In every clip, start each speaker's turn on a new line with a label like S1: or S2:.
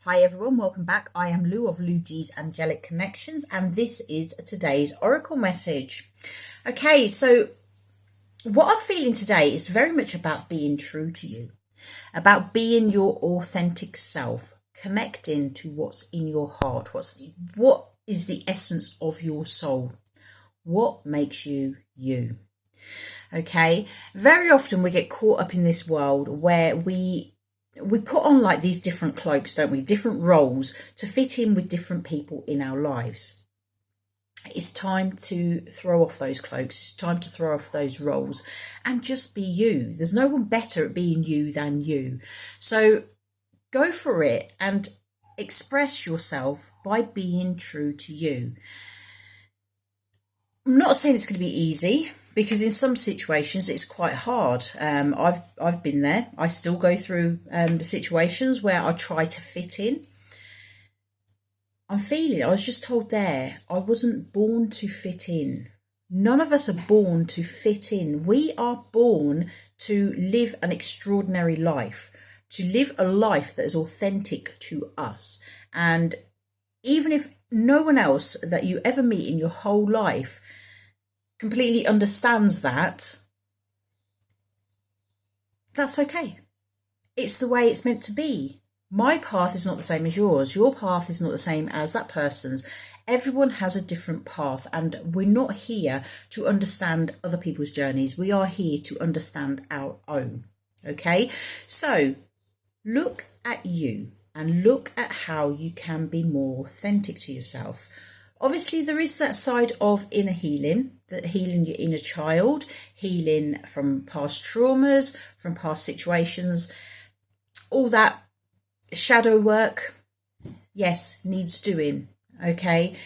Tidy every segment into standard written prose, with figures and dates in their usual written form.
S1: Hi everyone, welcome back. I am Lou of Lou G's Angelic Connections and this is today's Oracle message. Okay, so what I'm feeling today is very much about being true to you, about being your authentic self, connecting to what's in your heart, what is the essence of your soul, what makes you you. Okay, very often we get caught up in this world where we put on like these different cloaks, don't we? Different roles to fit in with different people in our lives. It's time to throw off those cloaks. It's time to throw off those roles and just be you. There's no one better at being you than you. So go for it and express yourself by being true to you. I'm not saying it's going to be easy, because in some situations it's quite hard. I've been there. I still go through the situations where I try to fit in. I was just told there, I wasn't born to fit in. None of us are born to fit in. We are born to live an extraordinary life, to live a life that is authentic to us. And even if no one else that you ever meet in your whole life completely understands that, that's okay. It's the way it's meant to be. My path is not the same as yours. Your path is not the same as that person's. Everyone has a different path, and we're not here to understand other people's journeys. We are here to understand our own. Okay? So look at you and look at how you can be more authentic to yourself. Obviously, there is that side of inner healing, that healing your inner child, healing from past traumas, from past situations, all that shadow work, yes, needs doing, okay?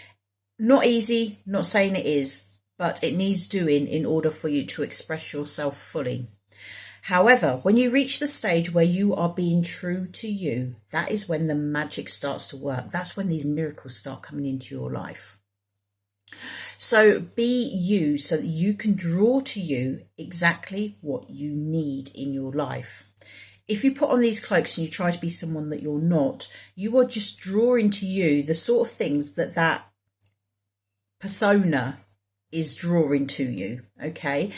S1: Not easy, not saying it is, but it needs doing in order for you to express yourself fully. However, when you reach the stage where you are being true to you, that is when the magic starts to work. That's when these miracles start coming into your life. So be you so that you can draw to you exactly what you need in your life. If you put on these cloaks and you try to be someone that you're not, you are just drawing to you the sort of things that persona is drawing to you, okay?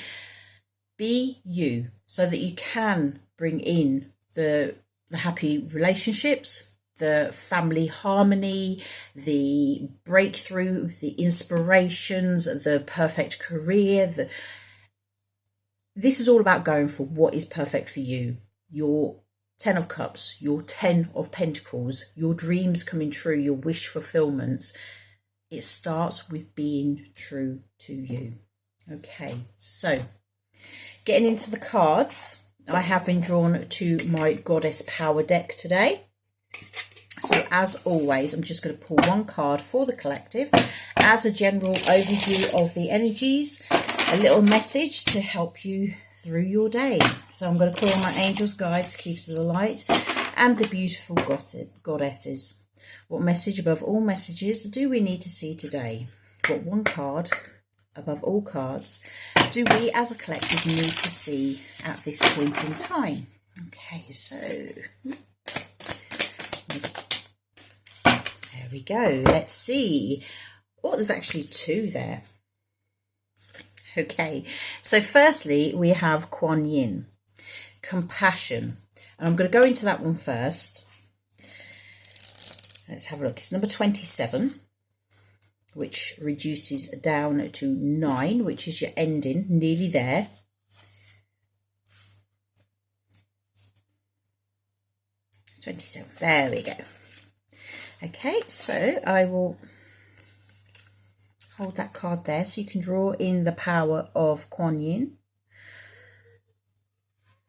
S1: Be you so that you can bring in the happy relationships, the family harmony, the breakthrough, the inspirations, the perfect career. This is all about going for what is perfect for you. Your 10 of Cups, your 10 of Pentacles, your dreams coming true, your wish fulfillments. It starts with being true to you. Okay, so getting into the cards, I have been drawn to my Goddess Power deck today. So as always, I'm just going to pull one card for the collective as a general overview of the energies, a little message to help you through your day. So I'm going to call on my angels, guides, keepers of the light, and the beautiful goddesses. What message above all messages do we need to see today? What one card above all cards do we as a collective need to see at this point in time? Okay, so there we go. Let's see. Oh, there's actually two there. Okay, so firstly we have Kuan Yin, compassion, and I'm going to go into that one first. Let's have a look. It's number 27, which reduces down to 9, which is your ending, nearly there. There we go. Okay, so I will hold that card there so you can draw in the power of Kuan Yin.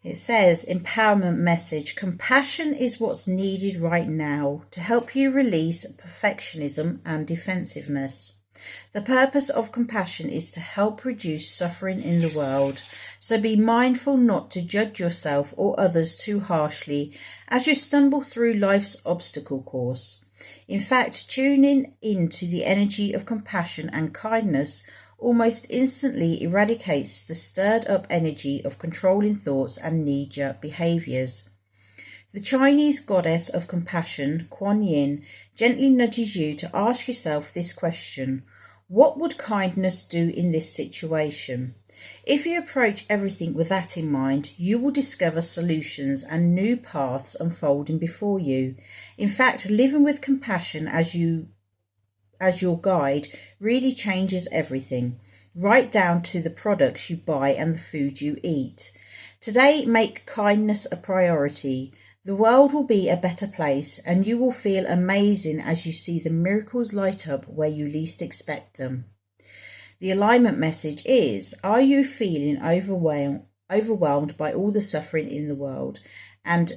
S1: It says, empowerment message, compassion is what's needed right now to help you release perfectionism and defensiveness. The purpose of compassion is to help reduce suffering in the world. So be mindful not to judge yourself or others too harshly as you stumble through life's obstacle course. In fact, tuning into the energy of compassion and kindness almost instantly eradicates the stirred up energy of controlling thoughts and knee-jerk behaviours. The Chinese goddess of compassion, Kuan Yin, gently nudges you to ask yourself this question: what would kindness do in this situation? If you approach everything with that in mind, you will discover solutions and new paths unfolding before you. In fact, living with compassion as your guide really changes everything, right down to the products you buy and the food you eat. Today, make kindness a priority. The world will be a better place, and you will feel amazing as you see the miracles light up where you least expect them. The alignment message is: are you feeling overwhelmed by all the suffering in the world, and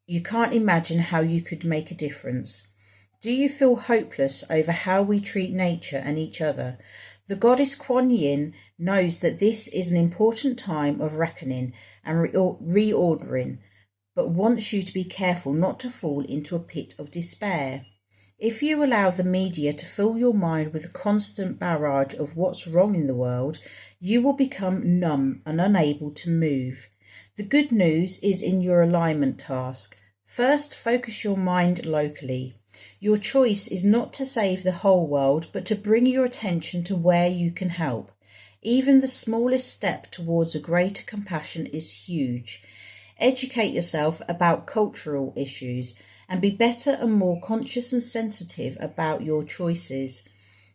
S1: you can't imagine how you could make a difference? Do you feel hopeless over how we treat nature and each other? The goddess Kuan Yin knows that this is an important time of reckoning and reordering, but wants you to be careful not to fall into a pit of despair. If you allow the media to fill your mind with a constant barrage of what's wrong in the world, you will become numb and unable to move. The good news is in your alignment task. First, focus your mind locally. Your choice is not to save the whole world, but to bring your attention to where you can help. Even the smallest step towards a greater compassion is huge. Educate yourself about cultural issues and be better and more conscious and sensitive about your choices.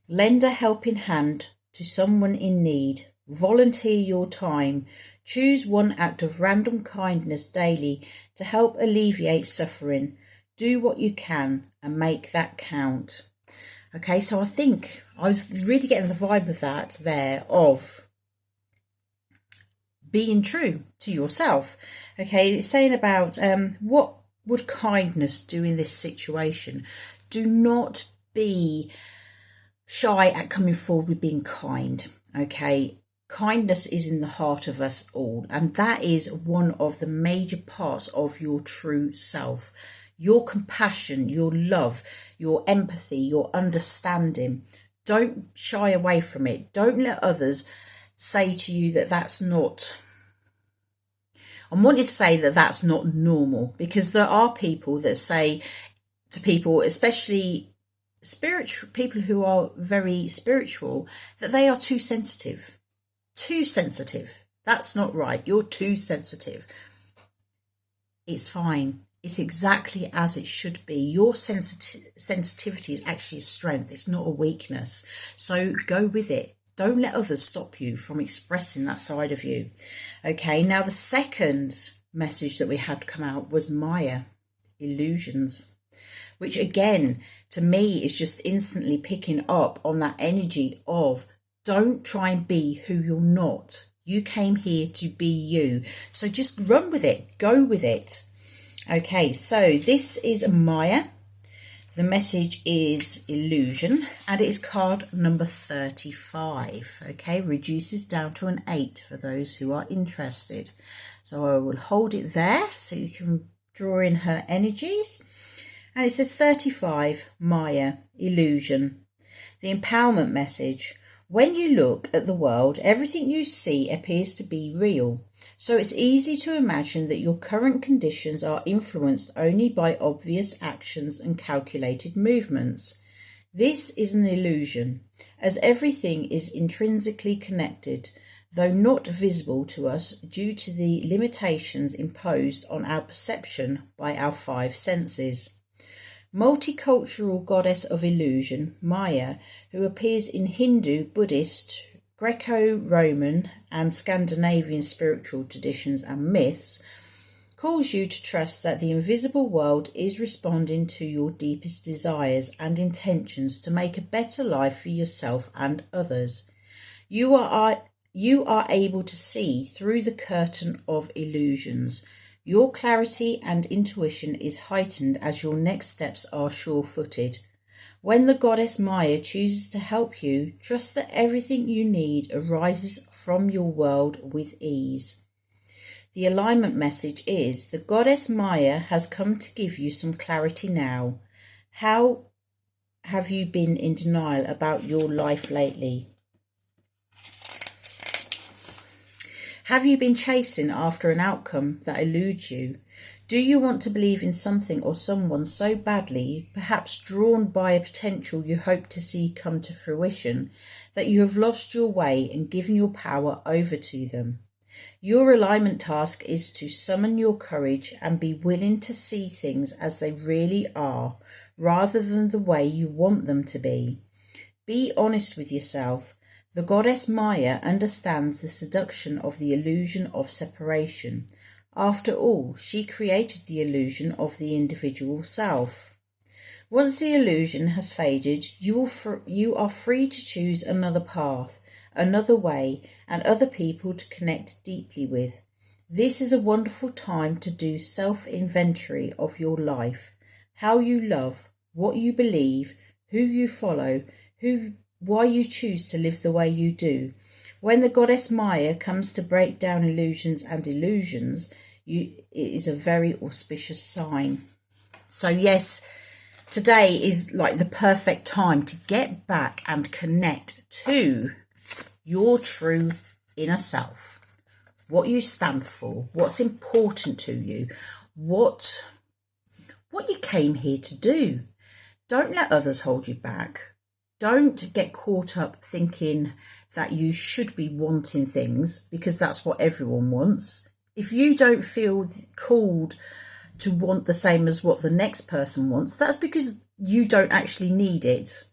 S1: Lend a helping hand to someone in need. Volunteer your time. Choose one act of random kindness daily to help alleviate suffering. Do what you can and make that count. Okay, so I think I was really getting the vibe of that there, of being true to yourself. Okay, it's saying about what would kindness do in this situation? Do not be shy at coming forward with being kind. Okay, kindness is in the heart of us all, and that is one of the major parts of your true self. Your compassion, your love, your empathy, your understanding. Don't shy away from it. Don't let others say to you that that's not... I wanted to say that that's not normal, because there are people that say to people, especially spiritual people who are very spiritual, that they are too sensitive. Too sensitive. That's not right. You're too sensitive. It's fine. It's exactly as it should be. Your sensitivity is actually a strength. It's not a weakness. So go with it. Don't let others stop you from expressing that side of you. Okay, now the second message that we had come out was Maya, illusions, which again, to me, is just instantly picking up on that energy of don't try and be who you're not. You came here to be you. So just run with it. Go with it. Okay, so this is Maya. The message is illusion, and it is card number 35. Okay, reduces down to an 8 for those who are interested. So I will hold it there so you can draw in her energies. And it says 35, Maya, illusion. The empowerment message. When you look at the world, everything you see appears to be real. So it's easy to imagine that your current conditions are influenced only by obvious actions and calculated movements. This is an illusion, as everything is intrinsically connected, though not visible to us due to the limitations imposed on our perception by our 5 senses. Multicultural goddess of illusion, Maya, who appears in Hindu, Buddhist, Greco-Roman and Scandinavian spiritual traditions and myths, calls you to trust that the invisible world is responding to your deepest desires and intentions to make a better life for yourself and others. You are able to see through the curtain of illusions. Your clarity and intuition is heightened as your next steps are sure-footed. When the goddess Maya chooses to help you, trust that everything you need arises from your world with ease. The alignment message is: the goddess Maya has come to give you some clarity now. How have you been in denial about your life lately? Have you been chasing after an outcome that eludes you? Do you want to believe in something or someone so badly, perhaps drawn by a potential you hope to see come to fruition, that you have lost your way and given your power over to them? Your alignment task is to summon your courage and be willing to see things as they really are, rather than the way you want them to be. Be honest with yourself. The goddess Maya understands the seduction of the illusion of separation. After all, she created the illusion of the individual self. Once the illusion has faded, you are free to choose another path, another way, and other people to connect deeply with. This is a wonderful time to do self-inventory of your life, how you love, what you believe, who you follow, why you choose to live the way you do. When the goddess Maya comes to break down illusions and illusions, it is a very auspicious sign. So yes, today is like the perfect time to get back and connect to your true inner self. What you stand for, what's important to you, what you came here to do. Don't let others hold you back. Don't get caught up thinking that you should be wanting things because that's what everyone wants. If you don't feel called to want the same as what the next person wants, that's because you don't actually need it.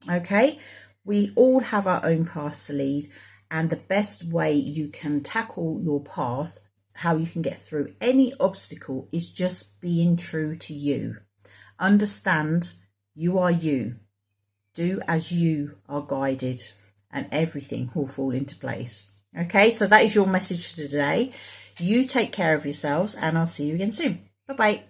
S1: Okay? We all have our own paths to lead, and the best way you can tackle your path, how you can get through any obstacle, is just being true to you. Understand you are you. Do as you are guided, and everything will fall into place. Okay, so that is your message for today. You take care of yourselves, and I'll see you again soon. Bye-bye.